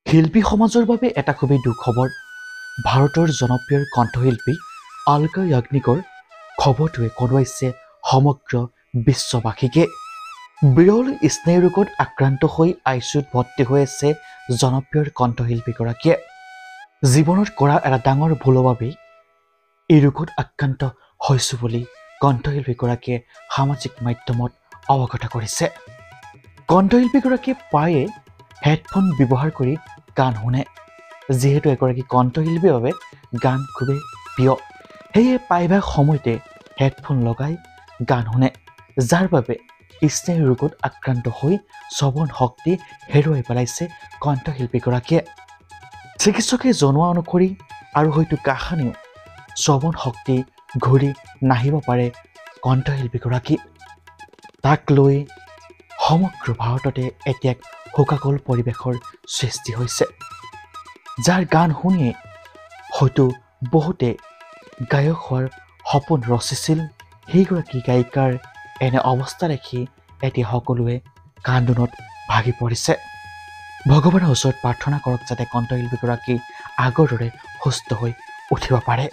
শিল্পী সমাজৰ বাবে এটা খুবেই দুখবৰ ভাৰতৰ জনপ্ৰিয় কণ্ঠশিল্পী আলকা য়াগনিকৰ খবৰটোৱে কন্দুৱাইছে সমগ্ৰ বিশ্ববাসীকে বিৰল স্নায়ুৰোগত আক্ৰান্ত হৈ আইচিইউত ভৰ্তি হৈ আছে জনপ্ৰিয় কণ্ঠশিল্পীগৰাকীয়ে জীৱনত কৰা এটা ডাঙৰ ভুলৰ বাবেই এই ৰোগত আক্ৰান্ত হৈছোঁ বুলি কণ্ঠশিল্পীগৰাকীয়ে সামাজিক মাধ্যমত অৱগত কৰিছে কণ্ঠশিল্পীগৰাকীয়ে প্ৰায়ে হেডফোন ব্যৱহাৰ কৰি গান শুনে যিহেতু এগৰাকী কণ্ঠশিল্পীৰ বাবে গান খুবেই প্ৰিয় সেয়ে প্ৰায়ভাগ সময়তে হেডফোন লগাই গান শুনে যাৰ বাবে স্নায়ু ৰোগত আক্ৰান্ত হৈ শ্ৰৱণ শক্তি হেৰুৱাই পেলাইছে কণ্ঠশিল্পীগৰাকীয়ে চিকিৎসকে জনোৱা অনুসৰি আৰু হয়তো কাহানিও শ্ৰৱণ শক্তি ঘূৰি নাহিব পাৰে কণ্ঠশিল্পীগৰাকী তাক লৈ সমগ্ৰ ভাৰততে এতিয়া শোকাকুল পৰিৱেশৰ সৃষ্টি হৈছে যাৰ গান শুনিয়ে হয়তো বহুতে গায়ক হোৱাৰ সপোন ৰচিছিল সেইগৰাকী গায়িকাৰ এনে অৱস্থা দেখি এতিয়া সকলোৱে কান্দোনত ভাগি পৰিছে ভগৱানৰ ওচৰত প্ৰাৰ্থনা কৰক যাতে কণ্ঠশিল্পীগৰাকী আগৰ দৰে সুস্থ হৈ উঠিব পাৰে